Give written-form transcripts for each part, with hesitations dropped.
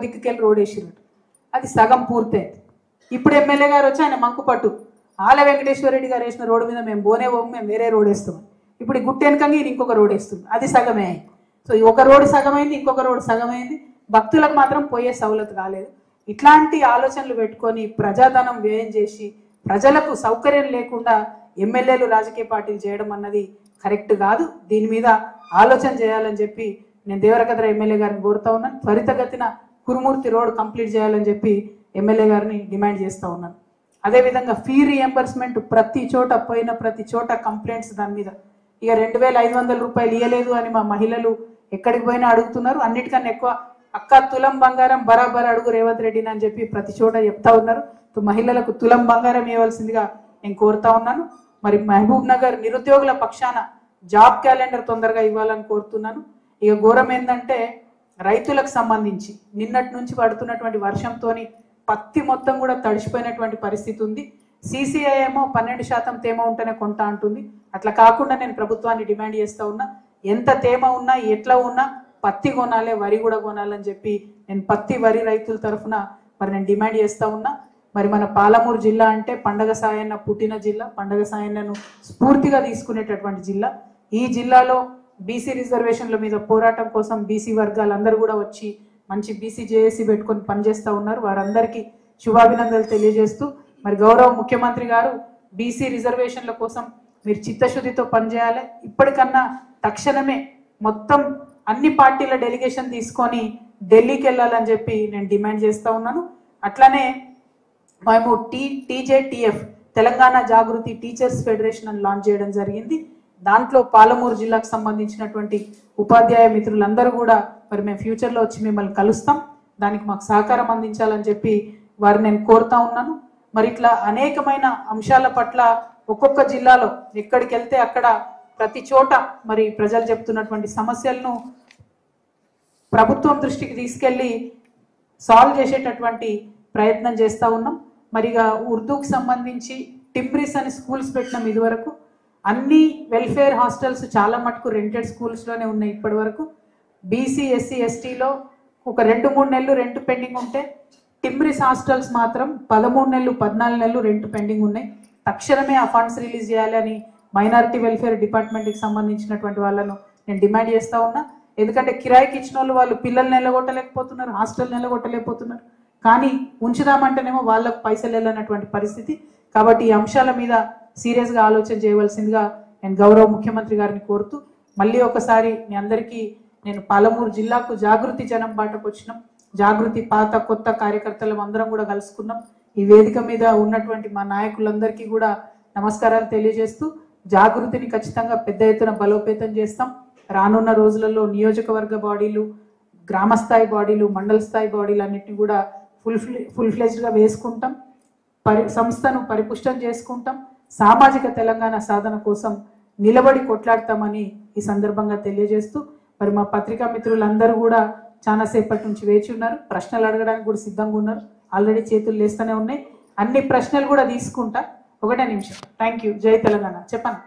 దిక్కుకెళ్ళి road వేసినట్టు అది సగం పూర్తయింది. ఇప్పుడు ఎమ్మెల్యే గారు వచ్చి ఆయన మంకుపట్టు ఆల వెంకటేశ్వర రెడ్డి గారు వేసిన రోడ్డు మీద మేము పోనే పోము, మేము వేరే రోడ్ వేస్తాం. ఇప్పుడు ఈ గుట్ట వెనకంగా ఈయన ఇంకొక రోడ్ వేస్తుంది, అది సగమే అయింది. సో ఒక రోడ్డు సగమైంది, ఇంకొక రోడ్డు సగమైంది. భక్తులకు మాత్రం పోయే సౌలత్ కాలేదు. ఇట్లాంటి ఆలోచనలు పెట్టుకొని ప్రజాధనం వ్యయం చేసి ప్రజలకు సౌకర్యం లేకుండా ఎమ్మెల్యేలు రాజకీయ పార్టీలు చేయడం అన్నది కరెక్ట్ కాదు. దీని మీద ఆలోచన చేయాలని చెప్పి నేను దేవరకద్ర ఎమ్మెల్యే గారిని కోరుతా ఉన్నాను. త్వరితగతిన కురుమూర్తి రోడ్ కంప్లీట్ చేయాలని చెప్పి ఎమ్మెల్యే గారిని డిమాండ్ చేస్తూ ఉన్నాను. అదేవిధంగా ఫీ రీఎంబర్స్మెంట్ ప్రతి చోట పోయిన ప్రతి చోట కంప్లైంట్స్ దాని మీద. ఇక 2500 రూపాయలు ఇవ్వలేదు అని మా మహిళలు ఎక్కడికి పోయినా అడుగుతున్నారు. అన్నిటికన్నా ఎక్కువ అక్క తులం బంగారం బరాబర్ అడుగు రేవంత్ రెడ్డిని అని చెప్పి ప్రతి చోట చెప్తా ఉన్నారు. మహిళలకు తులం బంగారం ఇవ్వాల్సిందిగా నేను కోరుతా ఉన్నాను. మరి మహబూబ్ నగర్ నిరుద్యోగుల పక్షాన జాబ్ క్యాలెండర్ తొందరగా ఇవ్వాలని కోరుతున్నాను. ఇక ఘోరం ఏంటంటే రైతులకు సంబంధించి నిన్నటి నుంచి పడుతున్నటువంటి వర్షంతోని పత్తి మొత్తం కూడా తడిసిపోయినటువంటి పరిస్థితి ఉంది. CCI ఏమో 12% తేమ ఉంటేనే కొంటా అంటుంది. అట్లా కాకుండా నేను ప్రభుత్వాన్ని డిమాండ్ చేస్తూ ఉన్నా, ఎంత తేమ ఉన్నా ఎట్లా ఉన్నా పత్తి కొనాలి, వరి కూడా కొనాలని చెప్పి నేను పత్తి వరి రైతుల తరఫున మరి నేను డిమాండ్ చేస్తూ ఉన్నా. మరి మన పాలమూరు జిల్లా అంటే పండగ సాయన్న పుట్టిన జిల్లా, పండగ సాయన్నను స్ఫూర్తిగా తీసుకునేటటువంటి జిల్లా. ఈ జిల్లాలో బీసీ రిజర్వేషన్ల మీద పోరాటం కోసం బీసీ వర్గాలందరూ కూడా వచ్చి మంచి బీసీ జేఏసీ పెట్టుకొని పనిచేస్తూ ఉన్నారు. వారందరికీ శుభాభినందనలు తెలియజేస్తూ మరి గౌరవ ముఖ్యమంత్రి గారు బీసీ రిజర్వేషన్ల కోసం మీరు చిత్తశుద్ధితో పనిచేయాలి. ఇప్పటికన్నా తక్షణమే మొత్తం అన్ని పార్టీల డెలిగేషన్ తీసుకొని ఢిల్లీకి వెళ్ళాలని చెప్పి నేను డిమాండ్ చేస్తూ ఉన్నాను. అట్లానే మేము TJTF తెలంగాణ జాగృతి టీచర్స్ ఫెడరేషన్ అని లాంచ్ చేయడం జరిగింది. దాంట్లో పాలమూరు జిల్లాకు సంబంధించినటువంటి ఉపాధ్యాయ మిత్రులందరూ కూడా మరి మేము ఫ్యూచర్లో వచ్చి మిమ్మల్ని కలుస్తాం, దానికి మాకు సహకారం అందించాలని చెప్పి వారిని నేను కోరుతా ఉన్నాను. మరి ఇట్లా అనేకమైన అంశాల పట్ల ఒక్కొక్క జిల్లాలో ఎక్కడికి వెళ్తే అక్కడ ప్రతి చోట మరి ప్రజలు చెప్తున్నటువంటి సమస్యలను ప్రభుత్వం దృష్టికి తీసుకెళ్లి సాల్వ్ చేసేటటువంటి ప్రయత్నం చేస్తూ ఉన్నాం. మరిగా ఉర్దూకి సంబంధించి టిమ్రిస్ అని స్కూల్స్ పెట్టినాం. ఇదివరకు అన్ని వెల్ఫేర్ హాస్టల్స్ చాలా మటుకు రెంటెడ్ స్కూల్స్లోనే ఉన్నాయి. ఇప్పటి వరకు బీసీ ఎస్సీ ఎస్టీలో ఒక 2-3 నెలలు రెంట్ పెండింగ్ ఉంటే టిమ్రిస్ హాస్టల్స్ మాత్రం 13 నెలలు 14 నెలలు రెంట్ పెండింగ్ ఉన్నాయి. తక్షణమే ఆ ఫండ్స్ రిలీజ్ చేయాలని మైనారిటీ వెల్ఫేర్ డిపార్ట్మెంట్కి సంబంధించినటువంటి వాళ్ళను నేను డిమాండ్ చేస్తూ ఉన్నా. ఎందుకంటే కిరాయికి ఇచ్చిన వాళ్ళు పిల్లలు నిలగొట్టలేకపోతున్నారు, హాస్టల్ నిలగొట్టలేకపోతున్నారు. కానీ ఉంచుదామంటేనేమో వాళ్ళకు పైసలు వెళ్ళనటువంటి పరిస్థితి. కాబట్టి ఈ అంశాల మీద సీరియస్గా ఆలోచన చేయవలసిందిగా నేను గౌరవ ముఖ్యమంత్రి గారిని కోరుతూ మళ్ళీ ఒకసారి మీ అందరికీ నేను పాలమూరు జిల్లాకు జాగృతి జనం బాటకు వచ్చినాం. జాగృతి పాత కొత్త కార్యకర్తలు అందరం కూడా కలుసుకున్నాం. ఈ వేదిక మీద ఉన్నటువంటి మా నాయకులందరికీ కూడా నమస్కారాలు తెలియజేస్తూ జాగృతిని ఖచ్చితంగా పెద్ద ఎత్తున బలోపేతం చేస్తాం. రానున్న రోజులలో నియోజకవర్గ బాడీలు, గ్రామస్థాయి బాడీలు, మండల స్థాయి బాడీలు అన్నింటినీ కూడా ఫుల్ ఫ్లెజ్డ్గా వేసుకుంటాం. సంస్థను పరిపుష్టం చేసుకుంటాం. సామాజిక తెలంగాణ సాధన కోసం నిలబడి కొట్లాడతామని ఈ సందర్భంగా తెలియజేస్తూ మరి మా పత్రికా మిత్రులందరూ కూడా చాలాసేపటి నుంచి వేచి ఉన్నారు. ప్రశ్నలు అడగడానికి కూడా సిద్ధంగా ఉన్నారు. ఆల్రెడీ చేతులు లేస్తూనే ఉన్నాయి. అన్ని ప్రశ్నలు కూడా తీసుకుంటా. ఒకటే నిమిషం. Thank you. జై తెలంగాణ. చెప్పండి.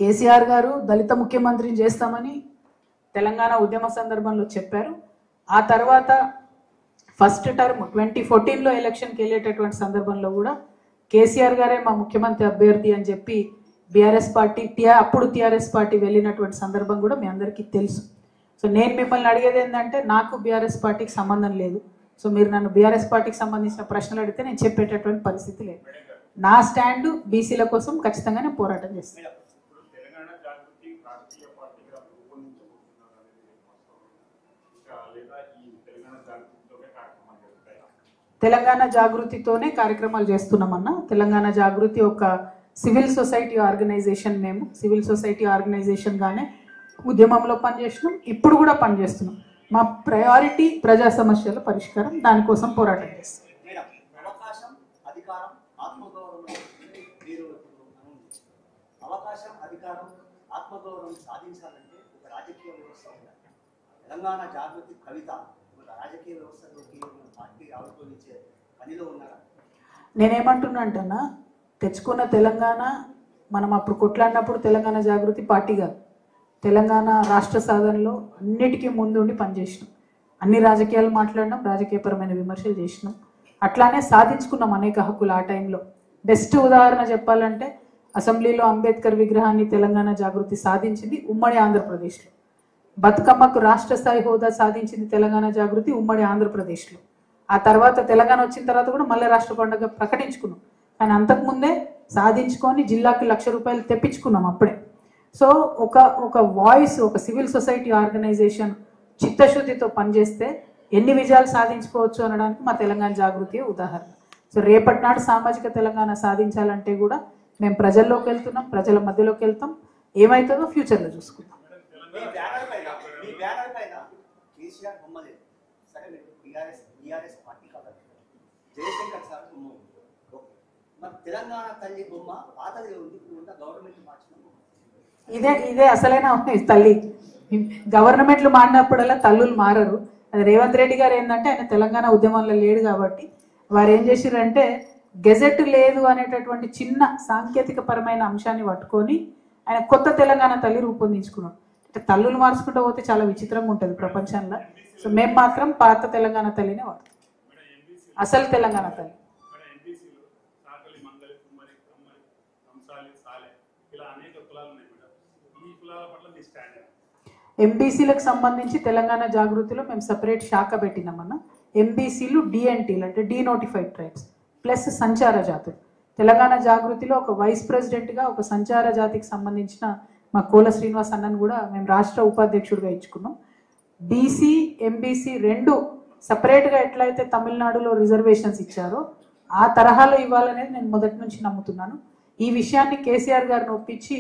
కేసీఆర్ గారు దళిత ముఖ్యమంత్రిని చేస్తామని తెలంగాణ ఉద్యమ సందర్భంలో చెప్పారు. ఆ తర్వాత ఫస్ట్ టర్మ్ 2014లో ఎలక్షన్కి వెళ్ళేటటువంటి సందర్భంలో కూడా కేసీఆర్ గారే మా ముఖ్యమంత్రి అభ్యర్థి అని చెప్పి బీఆర్ఎస్ పార్టీ అప్పుడు టీఆర్ఎస్ పార్టీ వెళ్ళినటువంటి సందర్భం కూడా మీ అందరికీ తెలుసు. సో నేను మిమ్మల్ని అడిగేది ఏంటంటే నాకు బీఆర్ఎస్ పార్టీకి సంబంధం లేదు. సో మీరు నన్ను బీఆర్ఎస్ పార్టీకి సంబంధించిన ప్రశ్నలు అడిగితే నేను చెప్పేటటువంటి పరిస్థితి లేదు. నా స్టాండ్ బీసీల కోసం ఖచ్చితంగా నేను పోరాటం చేస్తాను. తెలంగాణ జాగృతితోనే కార్యక్రమాలు చేస్తున్నామన్నా. తెలంగాణ జాగృతి ఒక సివిల్ సొసైటీ ఆర్గనైజేషన్. మేము సివిల్ సొసైటీ ఆర్గనైజేషన్గానే ఉద్యమంలో పనిచేస్తున్నాం, ఇప్పుడు కూడా పనిచేస్తున్నాం. మా ప్రయారిటీ ప్రజా సమస్యల పరిష్కారం, దానికోసం పోరాటం చేస్తాం. తెలంగాణ జాగృతి కవిత రాజకీయ వ్యవస్థలోకి పార్టీ ఆవిర్భవించే పనిలో ఉన్నారా? నేనేమంటున్నా అంటన్నా, తెచ్చుకున్న తెలంగాణ మనం అప్పుడు కొట్లాడినప్పుడు తెలంగాణ జాగృతి పార్టీ కాదు, తెలంగాణ రాష్ట్ర సాధనలో అన్నిటికీ ముందుండి పనిచేసినాం. అన్ని రాజకీయాలు మాట్లాడినాం, రాజకీయపరమైన విమర్శలు చేసినాం. అట్లానే సాధించుకున్నాం అనేక హక్కులు ఆ టైంలో. బెస్ట్ ఉదాహరణ చెప్పాలంటే అసెంబ్లీలో అంబేద్కర్ విగ్రహాన్ని తెలంగాణ జాగృతి సాధించింది ఉమ్మడి ఆంధ్రప్రదేశ్లో. బతుకమ్మకు రాష్ట్ర స్థాయి హోదా సాధించింది తెలంగాణ జాగృతి ఉమ్మడి ఆంధ్రప్రదేశ్లో. ఆ తర్వాత తెలంగాణ వచ్చిన తర్వాత కూడా మళ్ళీ రాష్ట్ర పండుగ ప్రకటించుకున్నాం. కానీ అంతకుముందే సాధించుకొని జిల్లాకి 1,00,000 రూపాయలు తెప్పించుకున్నాం అప్పుడే. సో ఒక వాయిస్, ఒక సివిల్ సొసైటీ ఆర్గనైజేషన్ చిత్తశుద్ధితో పనిచేస్తే ఎన్ని విజయాలు సాధించుకోవచ్చు అనడానికి మా తెలంగాణ జాగృతి ఉదాహరణ. సో రేపటి నాడు సామాజిక తెలంగాణ సాధించాలంటే కూడా మేము ప్రజల్లోకి వెళ్తున్నాం, ప్రజల మధ్యలోకి వెళ్తాం. ఏమవుతుందో ఫ్యూచర్లో చూసుకుందాం. మీ బ్యానర్ పైన కేసీఆర్ బొమ్మ లేదు, సరే మీరు బీఆర్ఎస్ పార్టీ కాదు, జయశంకర్ సార్ బొమ్మ ఉంది. ఓకే, మరి తెలంగాణ తల్లి బొమ్మ పాతది ఉంది, ఇప్పుడు గవర్నమెంట్ మార్చిన ఇదే అసలైన తల్లి. గవర్నమెంట్లు మారినప్పుడల్లా తల్లులు మారరు. అది రేవంత్ రెడ్డి గారు ఏంటంటే ఆయన తెలంగాణ ఉద్యమంలో లేడు కాబట్టి వారు ఏం చేసిరంటే గెజెట్ లేదు అనేటటువంటి చిన్న సాంకేతిక పరమైన అంశాన్ని పట్టుకొని ఆయన కొత్త తెలంగాణ తల్లి రూపొందించుకున్నాడు. అంటే తల్లులు మార్చుకుంటూ పోతే చాలా విచిత్రంగా ఉంటుంది ప్రపంచంలో. సో మేము మాత్రం పాత తెలంగాణ తల్లినే వాడతాం, అసలు తెలంగాణ తల్లి. ఎంబీసీలకు సంబంధించి తెలంగాణ జాగృతిలో మేము సపరేట్ శాఖ పెట్టినామన్న. ఎంబీసీలు డిఎన్టీలు అంటే డీనోటిఫైడ్ ట్రైబ్స్ ప్లస్ సంచార జాతులు. తెలంగాణ జాగృతిలో ఒక వైస్ ప్రెసిడెంట్గా ఒక సంచార జాతికి సంబంధించిన మా కోల శ్రీనివాస్ అన్నను కూడా మేము రాష్ట్ర ఉపాధ్యక్షుడిగా ఇచ్చుకున్నాం. బీసీ ఎంబీసీ రెండు సపరేట్గా ఎట్లయితే తమిళనాడులో రిజర్వేషన్స్ ఇచ్చారో ఆ తరహాలో ఇవ్వాలనేది నేను మొదటి నుంచి నమ్ముతున్నాను. ఈ విషయాన్ని కేసీఆర్ గారిని ఒప్పించి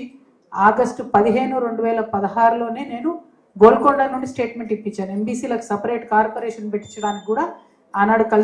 ఆగస్టు 15, 2016లోనే నేను గోల్కొండ నుండి స్టేట్మెంట్ ఇప్పించాను. ఎంబీసీలకు సపరేట్ కార్పొరేషన్ పెట్టించడానికి కూడా ఆనాడు కలిసి